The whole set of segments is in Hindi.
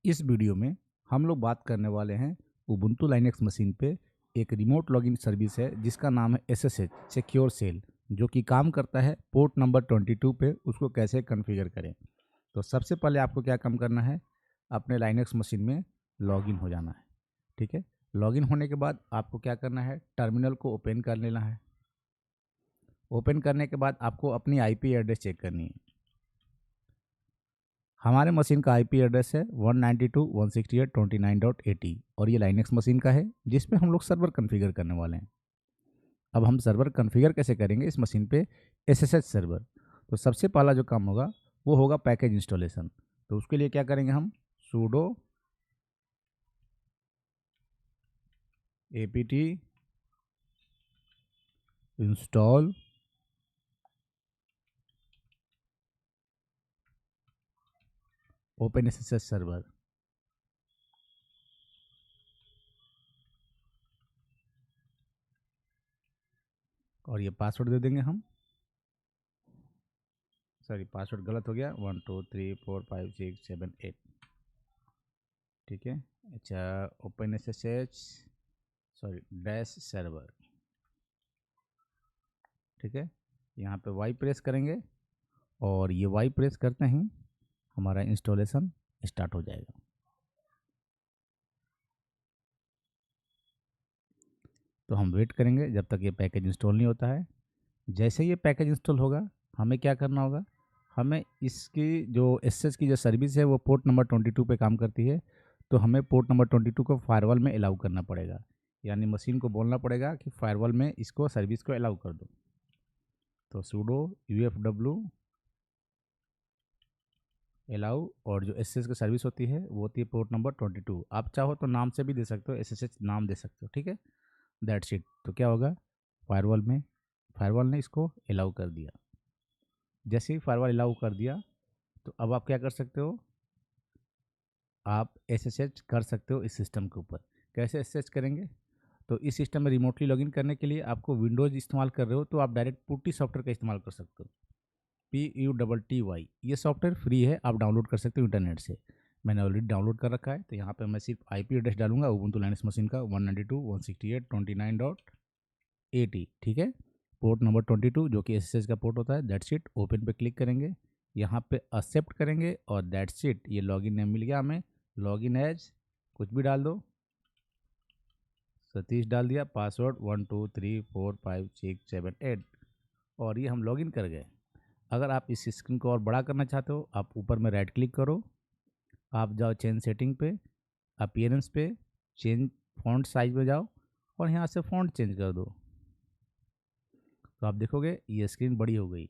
इस वीडियो में हम लोग बात करने वाले हैं उबुंटू लाइनेक्स मशीन पे एक रिमोट लॉगिन सर्विस है जिसका नाम है SSH सिक्योर सेल, जो कि काम करता है पोर्ट नंबर 22 पे। उसको कैसे कॉन्फ़िगर करें, तो सबसे पहले आपको क्या काम करना है, अपने लाइनेक्स मशीन में लॉगिन हो जाना है। ठीक है, लॉगिन होने के बाद आपको क्या करना है, टर्मिनल को ओपन कर लेना है। ओपन करने के बाद आपको अपनी IP एड्रेस चेक करनी है। हमारे मशीन का IP एड्रेस है 192.168.29.80 और ये लाइनेक्स मशीन का है जिस पे हम लोग सर्वर कॉन्फ़िगर करने वाले हैं। अब हम सर्वर कॉन्फ़िगर कैसे करेंगे इस मशीन पे, SSH सर्वर। तो सबसे पहला जो काम होगा वो होगा पैकेज इंस्टॉलेशन। तो उसके लिए क्या करेंगे, हम sudo apt install OpenSSH server और ये पासवर्ड दे देंगे हम। सॉरी, पासवर्ड गलत हो गया, 1 2 3 4 5 6 7 8। ठीक है, अच्छा, OpenSSH सॉरी डैश सर्वर। ठीक है, यहाँ पे वाई प्रेस करेंगे और ये वाई प्रेस करते ही हमारा इंस्टॉलेशन स्टार्ट हो जाएगा। तो हम वेट करेंगे जब तक ये पैकेज इंस्टॉल नहीं होता है। जैसे ये पैकेज इंस्टॉल होगा हमें क्या करना होगा, हमें इसकी जो SSH की जो सर्विस है वो पोर्ट नंबर 22 पे काम करती है। तो हमें पोर्ट नंबर 22 को फायरवॉल में अलाउ करना पड़ेगा, यानी मशीन को बोलना पड़ेगा कि फायरवॉल में इसको सर्विस को अलाउ कर दो। तो sudo ufw अलाउ, और जो SSH की सर्विस होती है वो होती है पोर्ट नंबर 22। आप चाहो तो नाम से भी दे सकते हो, SSH नाम दे सकते हो। ठीक है, दैट्स इट। तो क्या होगा, फायरवॉल ने इसको अलाउ कर दिया। जैसे ही फायरवॉल अलाउ कर दिया तो अब आप क्या कर सकते हो, आप SSH कर सकते हो इस सिस्टम के ऊपर। कैसे SSH करेंगे, तो इस सिस्टम में रिमोटली लॉगिन करने के लिए आपको विंडोज़ इस्तेमाल कर रहे हो तो आप डायरेक्ट पुट्टी सॉफ्टवेयर का इस्तेमाल कर सकते हो, PUTTY। ये सॉफ्टवेयर फ्री है, आप डाउनलोड कर सकते हो इंटरनेट से। मैंने ऑलरेडी डाउनलोड कर रखा है। तो यहाँ पे मैं सिर्फ IP एड्रेस डालूंगा उबुंटू लाइनेक्स मशीन का 192.168.29.80। ठीक है, पोर्ट नंबर 22 जो कि SSH का पोर्ट होता है। That's it. ओपन पे क्लिक करेंगे, यहाँ पे एक्सेप्ट करेंगे और दैट्स इट। ये लॉगिन नेम मिल गया हमें। लॉगिन एज कुछ भी डाल दो, सतीश डाल दिया। पासवर्ड 1 2 3 4 5 6 7 8 और ये हम लॉगिन कर गए। अगर आप इस स्क्रीन को और बड़ा करना चाहते हो, आप ऊपर में राइट क्लिक करो, आप जाओ चेंज सेटिंग पे, अपीयरेंस पे, चेंज फॉन्ट साइज में जाओ और यहाँ से फॉन्ट चेंज कर दो। तो आप देखोगे ये स्क्रीन बड़ी हो गई।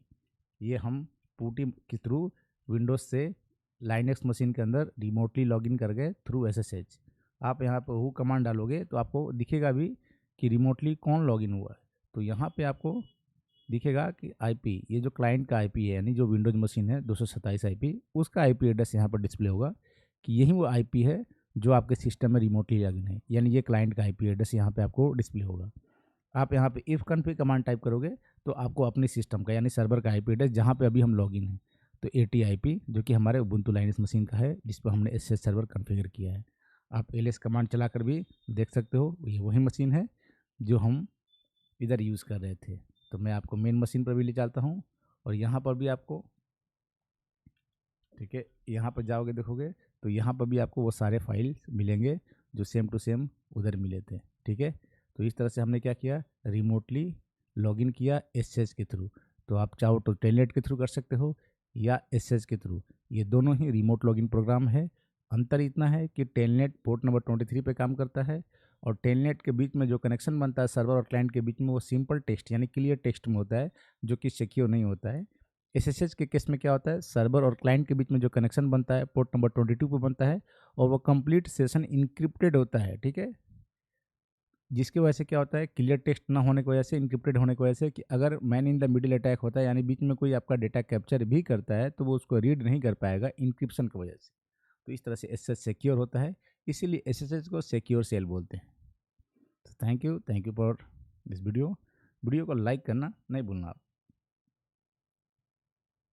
ये हम पुटी के थ्रू विंडोज से लाइनेक्स मशीन के अंदर रिमोटली लॉगिन कर गए थ्रू SSH। आप यहाँ पर हु कमांड डालोगे तो आपको दिखेगा भी कि रिमोटली कौन लॉगिन हुआ है। तो यहाँ पे आपको दिखेगा कि IP, ये जो क्लाइंट का IP है, यानी जो विंडोज मशीन है 227 IP, उसका IP एड्रेस यहाँ पर डिस्प्ले होगा कि यही वो IP है जो आपके सिस्टम में रिमोटली लॉगिन है, यानी ये क्लाइंट का IP एड्रेस यहाँ पे आपको डिस्प्ले होगा। आप यहाँ पे इफ कन्फिग कमांड टाइप करोगे तो आपको अपने सिस्टम का यानी सर्वर का IP एड्रेस जहाँ पे अभी हम लॉगिन हैं, तो 80 IP जो कि हमारे उबुंटू लाइनेक्स मशीन का है जिस पर हमने SSH सर्वर कॉन्फ़िगर किया है। आप ls कमांड चलाकर भी देख सकते हो, ये वही मशीन है जो हम इधर यूज़ कर रहे थे। तो मैं आपको मेन मशीन पर भी ले जाता हूँ और यहाँ पर भी आपको, ठीक है, यहाँ पर जाओगे देखोगे तो यहाँ पर भी आपको वो सारे फाइल मिलेंगे जो सेम टू सेम उधर मिले थे। ठीक है, तो इस तरह से हमने क्या किया, रिमोटली लॉगिन किया SSH के थ्रू। तो आप चाहो तो टेलनेट के थ्रू कर सकते हो या SSH के थ्रू, ये दोनों ही रिमोट लॉगिन प्रोग्राम है। अंतर इतना है कि टेलनेट पोर्ट नंबर 23 पे काम करता है और टेलनेट के बीच में जो कनेक्शन बनता है सर्वर और क्लाइंट के बीच में वो सिंपल टेक्स्ट यानी क्लियर टेक्स्ट में होता है, जो कि सिक्योर नहीं होता है। SSH के केस में क्या होता है, सर्वर और क्लाइंट के बीच में जो कनेक्शन बनता है पोर्ट नंबर 22 पे बनता है और वो कंप्लीट सेशन इनक्रिप्टेड होता है। ठीक है, जिसकी वजह से क्या होता है, क्लियर टेक्स्ट ना होने की वजह से, इनक्रिप्टेड होने की वजह से, कि अगर man in the middle attack होता है यानी बीच में कोई आपका डेटा कैप्चर भी करता है तो वो उसको रीड नहीं कर पाएगा इनक्रिप्शन की वजह से। तो इस तरह से SSH सिक्योर होता है, इसीलिए SSH को सिक्योर सेल बोलते हैं। तो thank you for this video. Video को लाइक करना नहीं भूलना आप।